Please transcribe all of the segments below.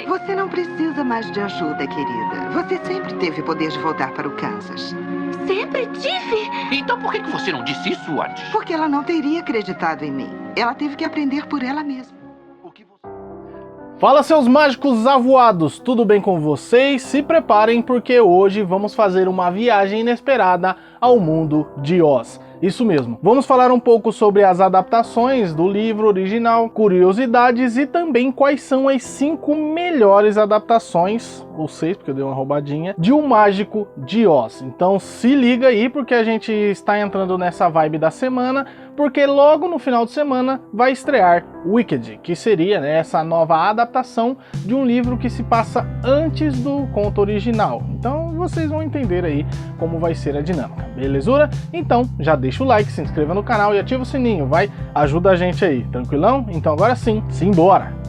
Você não precisa mais de ajuda, querida. Você sempre teve o poder de voltar para o Kansas. Sempre tive? Então por que você não disse isso antes? Porque ela não teria acreditado em mim. Ela teve que aprender por ela mesma. Fala, seus mágicos avoados, tudo bem com vocês? Se preparem porque hoje vamos fazer uma viagem inesperada ao mundo de Oz. Isso mesmo, vamos falar um pouco sobre as adaptações do livro original, curiosidades e também quais são as 5 melhores adaptações, ou 6 porque eu dei uma roubadinha, de O Mágico de Oz. Então se liga aí porque a gente está entrando nessa vibe da semana, porque logo no final de semana vai estrear Wicked, que seria, né, essa nova adaptação de um livro que se passa antes do conto original. Então vocês vão entender aí como vai ser a dinâmica, belezura? Então já deixa o like, se inscreva no canal e ativa o sininho, vai? Ajuda a gente aí, tranquilão? Então agora sim, simbora!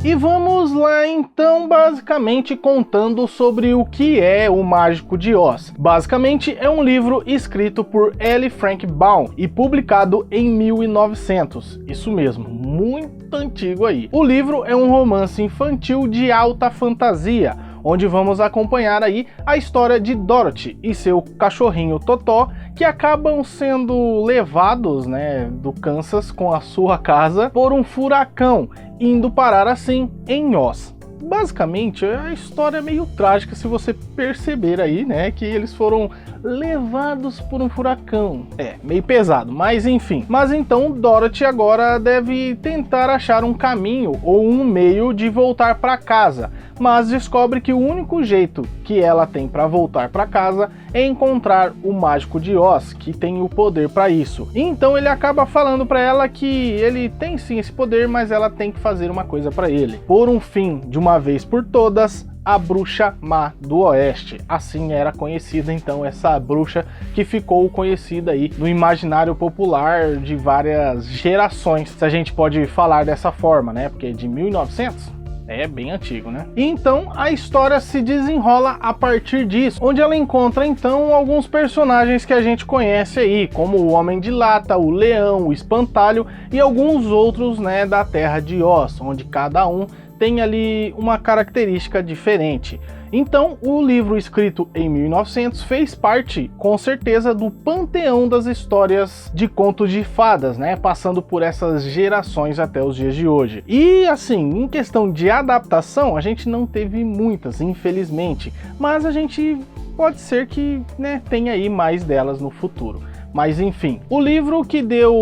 E vamos lá então, basicamente contando sobre o que é O Mágico de Oz. Basicamente é um livro escrito por L. Frank Baum e publicado em 1900, isso mesmo, muito antigo aí. O livro é um romance infantil de alta fantasia, onde vamos acompanhar aí a história de Dorothy e seu cachorrinho Totó, que acabam sendo levados, né, do Kansas com a sua casa por um furacão, indo parar assim em Oz. Basicamente a história é meio trágica se você perceber aí, né, que eles foram levados por um furacão. É, meio pesado, mas enfim. Mas então Dorothy agora deve tentar achar um caminho ou um meio de voltar para casa, mas descobre que o único jeito que ela tem para voltar para casa é encontrar o Mágico de Oz, que tem o poder para isso. Então ele acaba falando para ela que ele tem sim esse poder, mas ela tem que fazer uma coisa para ele. Por um fim, de uma vez por todas, a Bruxa Má do Oeste. Assim era conhecida então essa bruxa que ficou conhecida aí no imaginário popular de várias gerações, se a gente pode falar dessa forma, né? Porque de 1900... é bem antigo, né? E então a história se desenrola a partir disso, onde ela encontra então alguns personagens que a gente conhece aí, como o Homem de Lata, o Leão, o Espantalho e alguns outros, né, da Terra de Oz, onde cada um tem ali uma característica diferente. Então, o livro escrito em 1900 fez parte, com certeza, do panteão das histórias de contos de fadas, né? Passando por essas gerações até os dias de hoje. E, assim, em questão de adaptação, a gente não teve muitas, infelizmente. Mas a gente pode ser que, né, tenha aí mais delas no futuro. Mas enfim, o livro que deu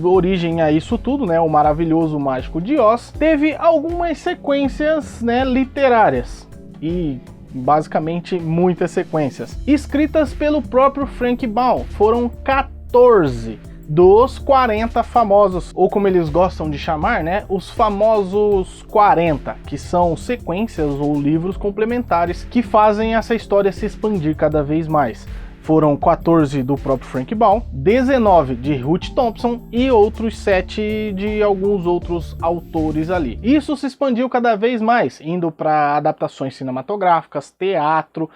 origem a isso tudo, né, O Maravilhoso Mágico de Oz, teve algumas sequências, né, literárias e basicamente muitas sequências, escritas pelo próprio Frank Baum. Foram 14 dos 40 famosos, ou como eles gostam de chamar, né, os famosos 40, que são sequências ou livros complementares que fazem essa história se expandir cada vez mais. Foram 14 do próprio Frank Baum, 19 de Ruth Thompson e outros 7 de alguns outros autores ali. Isso se expandiu cada vez mais, indo para adaptações cinematográficas, teatro,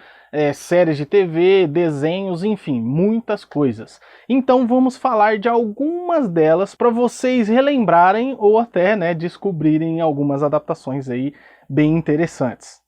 séries de TV, desenhos, enfim, muitas coisas. Então vamos falar de algumas delas para vocês relembrarem ou até, né, descobrirem algumas adaptações aí bem interessantes.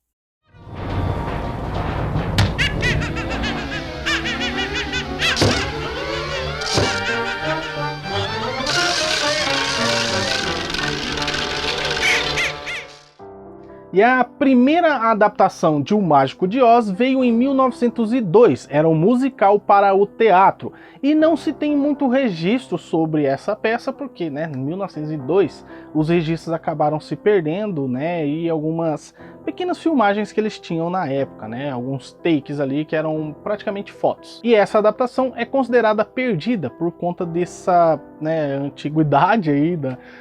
E a primeira adaptação de O Mágico de Oz veio em 1902, era um musical para o teatro. E não se tem muito registro sobre essa peça, porque, né, em 1902 os registros acabaram se perdendo, né, e algumas pequenas filmagens que eles tinham na época, né, alguns takes ali que eram praticamente fotos. E essa adaptação é considerada perdida por conta dessa, né, antiguidade aí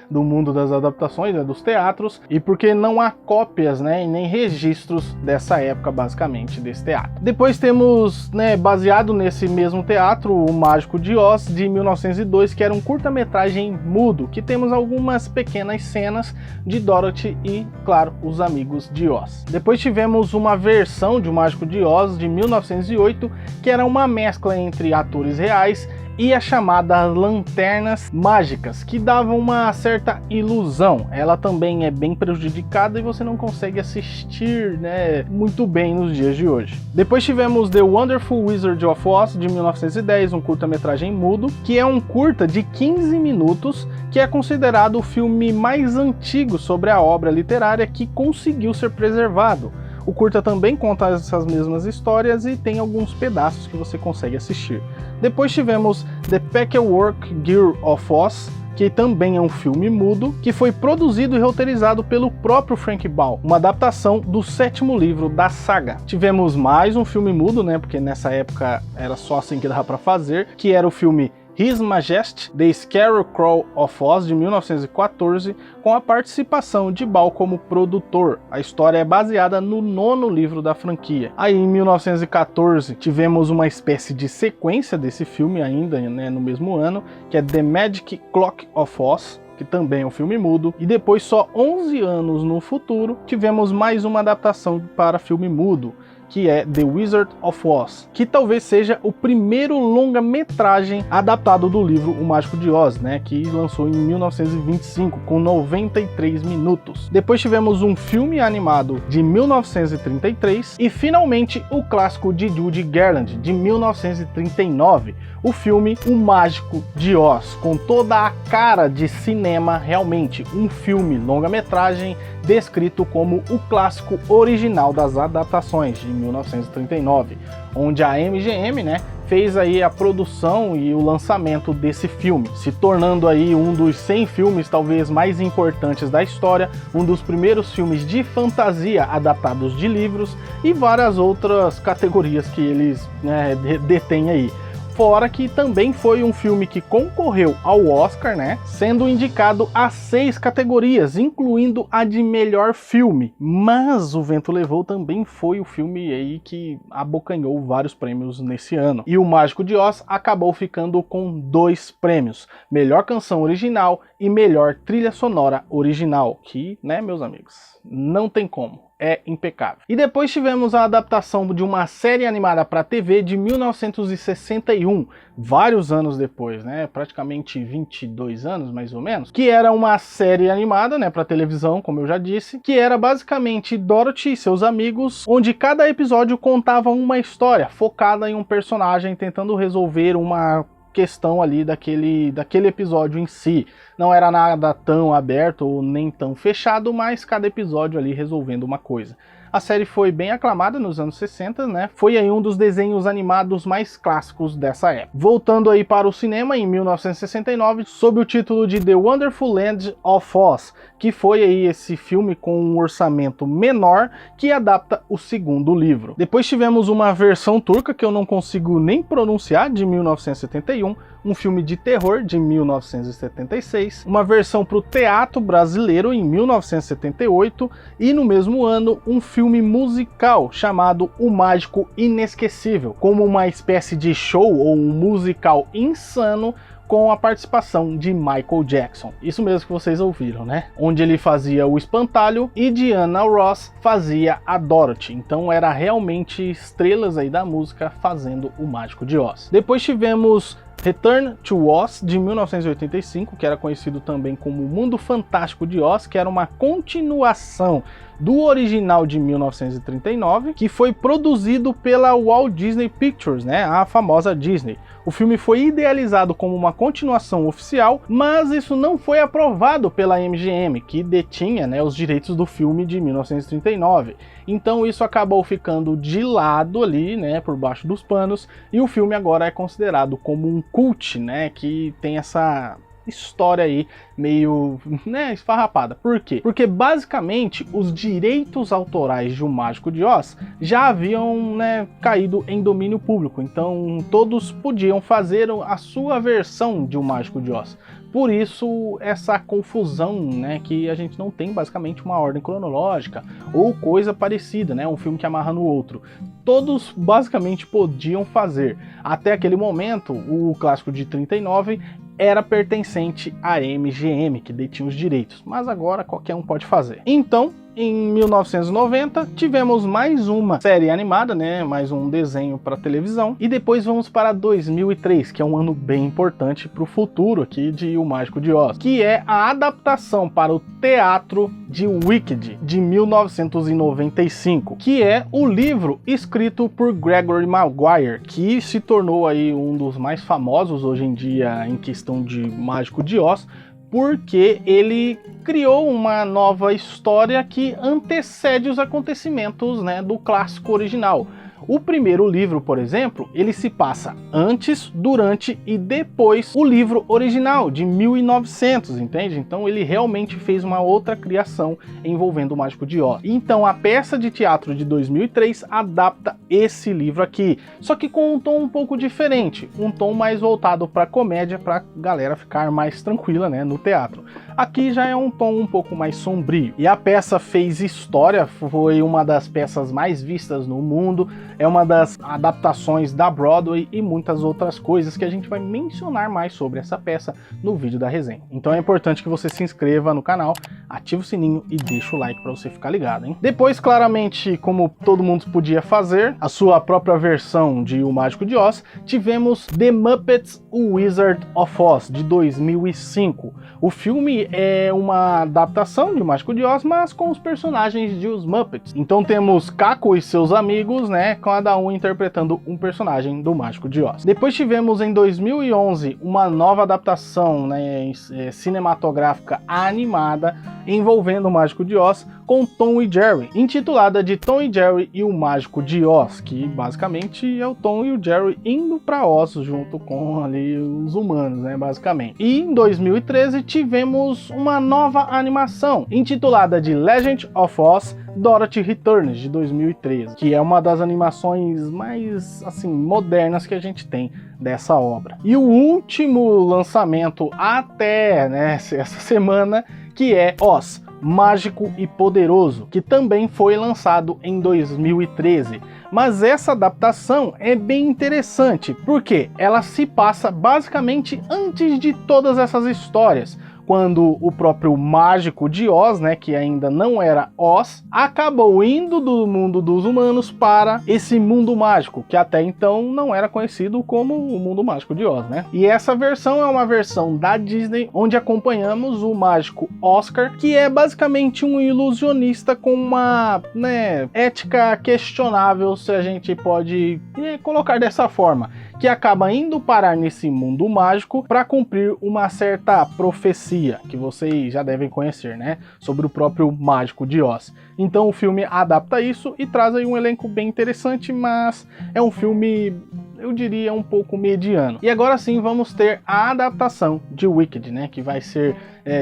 do mundo das adaptações, né, dos teatros, e porque não há cópias, né, e nem registros dessa época, basicamente, desse teatro. Depois temos, né, baseado nesse mesmo teatro, O Mágico de Oz, de 1902, que era um curta-metragem mudo, que temos algumas pequenas cenas de Dorothy e, claro, os amigos de Oz. Depois tivemos uma versão de O Mágico de Oz, de 1908, que era uma mescla entre atores reais e a chamada lanternas mágicas, que davam uma certa ilusão. Ela também é bem prejudicada e você não consegue assistir, né, muito bem nos dias de hoje. Depois tivemos The Wonderful Wizard of Oz, de 1910, um curta-metragem mudo, que é um curta de 15 minutos, que é considerado o filme mais antigo sobre a obra literária que conseguiu ser preservado. O curta também conta essas mesmas histórias e tem alguns pedaços que você consegue assistir. Depois tivemos The Packwork Girl of Oz, que também é um filme mudo, que foi produzido e roteirizado pelo próprio Frank Baum, uma adaptação do 7º livro da saga. Tivemos mais um filme mudo, né, porque nessa época era só assim que dava para fazer, que era o filme His Majesty, The Scarecrow of Oz, de 1914, com a participação de Baum como produtor. A história é baseada no 9º livro da franquia. Aí em 1914 tivemos uma espécie de sequência desse filme ainda, né, no mesmo ano, que é The Magic Clock of Oz, que também é um filme mudo, e depois só 11 anos no futuro tivemos mais uma adaptação para filme mudo, que é The Wizard of Oz, que talvez seja o primeiro longa-metragem adaptado do livro O Mágico de Oz, né, que lançou em 1925, com 93 minutos. Depois tivemos um filme animado de 1933 e finalmente o clássico de Judy Garland, de 1939, o filme O Mágico de Oz, com toda a cara de cinema, realmente um filme longa-metragem descrito como o clássico original das adaptações de 1939, onde a MGM, né, fez aí a produção e o lançamento desse filme, se tornando aí um dos 100 filmes talvez mais importantes da história, um dos primeiros filmes de fantasia adaptados de livros e várias outras categorias que eles, né, detêm aí. Fora que também foi um filme que concorreu ao Oscar, né, sendo indicado a 6 categorias, incluindo a de melhor filme. Mas O Vento Levou também foi o filme aí que abocanhou vários prêmios nesse ano. E O Mágico de Oz acabou ficando com 2 prêmios, melhor canção original e melhor trilha sonora original, que, né, meus amigos, não tem como. É impecável. E depois tivemos a adaptação de uma série animada para TV de 1961, vários anos depois, né? Praticamente 22 anos, mais ou menos, que era uma série animada, né, para televisão, como eu já disse, que era basicamente Dorothy e seus amigos, onde cada episódio contava uma história focada em um personagem tentando resolver uma questão ali daquele episódio em si. Não era nada tão aberto ou nem tão fechado, mas cada episódio ali resolvendo uma coisa. A série foi bem aclamada nos anos 60, né? Foi aí um dos desenhos animados mais clássicos dessa época. Voltando aí para o cinema, em 1969, sob o título de The Wonderful Land of Oz, que foi aí esse filme com um orçamento menor que adapta o 2º livro. Depois tivemos uma versão turca que eu não consigo nem pronunciar, de 1971, um filme de terror de 1976, uma versão para o teatro brasileiro em 1978 e no mesmo ano um filme musical chamado O Mágico Inesquecível, como uma espécie de show ou um musical insano com a participação de Michael Jackson. Isso mesmo que vocês ouviram, né? Onde ele fazia o espantalho e Diana Ross fazia a Dorothy. Então era realmente estrelas aí da música fazendo o Mágico de Oz. Depois tivemos Return to Oz, de 1985, que era conhecido também como O Mundo Fantástico de Oz, que era uma continuação do original de 1939, que foi produzido pela Walt Disney Pictures, né, a famosa Disney. O filme foi idealizado como uma continuação oficial, mas isso não foi aprovado pela MGM, que detinha, né, os direitos do filme de 1939. Então isso acabou ficando de lado ali, né, por baixo dos panos, e o filme agora é considerado como um cult, né, que tem essa história aí meio, né, esfarrapada. Por quê? Porque basicamente os direitos autorais de O Mágico de Oz já haviam, né, caído em domínio público, então todos podiam fazer a sua versão de O Mágico de Oz. Por isso essa confusão, né, que a gente não tem basicamente uma ordem cronológica ou coisa parecida, né, um filme que amarra no outro. Todos basicamente podiam fazer. Até aquele momento, o clássico de 39 era pertencente à MGM, que detinha os direitos, mas agora qualquer um pode fazer. Então, em 1990, tivemos mais uma série animada, né, mais um desenho para televisão, e depois vamos para 2003, que é um ano bem importante para o futuro aqui de O Mágico de Oz, que é a adaptação para o teatro de Wicked, de 1995, que é o livro escrito por Gregory Maguire, que se tornou aí um dos mais famosos hoje em dia em questão de Mágico de Oz, porque ele criou uma nova história que antecede os acontecimentos, né, do clássico original. O primeiro livro, por exemplo, ele se passa antes, durante e depois o livro original, de 1900, entende? Então ele realmente fez uma outra criação envolvendo o Mágico de Oz. Então a peça de teatro de 2003 adapta esse livro aqui, só que com um tom um pouco diferente, um tom mais voltado para comédia, para galera ficar mais tranquila, né, no teatro. Aqui já é um tom um pouco mais sombrio. E a peça fez história, foi uma das peças mais vistas no mundo, é uma das adaptações da Broadway e muitas outras coisas que a gente vai mencionar mais sobre essa peça no vídeo da resenha. Então é importante que você se inscreva no canal, ative o sininho e deixa o like para você ficar ligado, hein? Depois, claramente, como todo mundo podia fazer, a sua própria versão de O Mágico de Oz, tivemos The Muppets Wizard of Oz, de 2005. O filme é uma adaptação de O Mágico de Oz, mas com os personagens de Os Muppets. Então temos Caco e seus amigos, né, cada um interpretando um personagem do Mágico de Oz. Depois tivemos em 2011 uma nova adaptação, né, cinematográfica animada envolvendo o Mágico de Oz com Tom e Jerry, intitulada de Tom e Jerry e o Mágico de Oz, que basicamente é o Tom e o Jerry indo para Oz junto com ali os humanos, né, basicamente. E em 2013 tivemos uma nova animação intitulada de Legend of Oz Dorothy Returns, de 2013, que é uma das animações mais, assim, modernas que a gente tem dessa obra. E o último lançamento até, né, essa semana, que é Oz, Mágico e Poderoso, que também foi lançado em 2013. Mas essa adaptação é bem interessante, porque ela se passa basicamente antes de todas essas histórias, quando o próprio Mágico de Oz, né, que ainda não era Oz, acabou indo do mundo dos humanos para esse mundo mágico, que até então não era conhecido como o mundo mágico de Oz, né? E essa versão é uma versão da Disney, onde acompanhamos o mágico Oscar, que é basicamente um ilusionista com uma, né, ética questionável, se a gente pode colocar dessa forma, que acaba indo parar nesse mundo mágico para cumprir uma certa profecia, que vocês já devem conhecer, né, sobre o próprio Mágico de Oz. Então o filme adapta isso e traz aí um elenco bem interessante, mas é um filme, eu diria, um pouco mediano. E agora sim vamos ter a adaptação de Wicked, né, que vai ser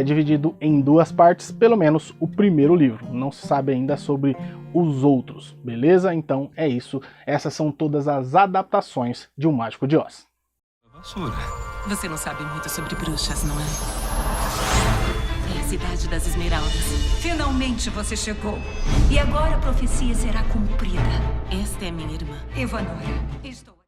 dividido em duas partes, pelo menos o primeiro livro. Não se sabe ainda sobre os outros, beleza? Então é isso. Essas são todas as adaptações de O Mágico de Oz. Você não sabe muito sobre bruxas, não é? É a cidade das Esmeraldas. Finalmente você chegou. E agora a profecia será cumprida. Esta é minha irmã, Evanora. Estou...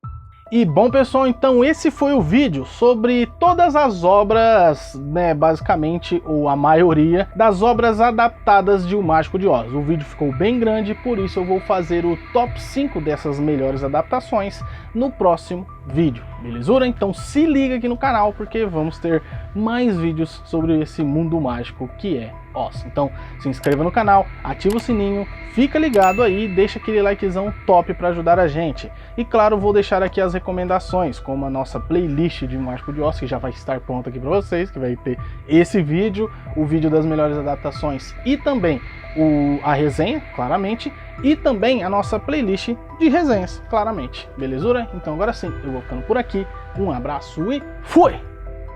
E bom, pessoal, então esse foi o vídeo sobre todas as obras, né, basicamente, ou a maioria das obras adaptadas de O Mágico de Oz. O vídeo ficou bem grande, por isso eu vou fazer o top 5 dessas melhores adaptações no próximo vídeo, belezura? Então se liga aqui no canal, porque vamos ter mais vídeos sobre esse mundo mágico que é Oz. Então se inscreva no canal, ativa o sininho, fica ligado aí, deixa aquele likezão top para ajudar a gente. E claro, vou deixar aqui as recomendações, como a nossa playlist de Mágico de Oz, que já vai estar pronta aqui para vocês, que vai ter esse vídeo, o vídeo das melhores adaptações e também a resenha, claramente, e também a nossa playlist de resenhas, claramente, belezura? Então agora sim, eu vou ficando por aqui, um abraço e fui!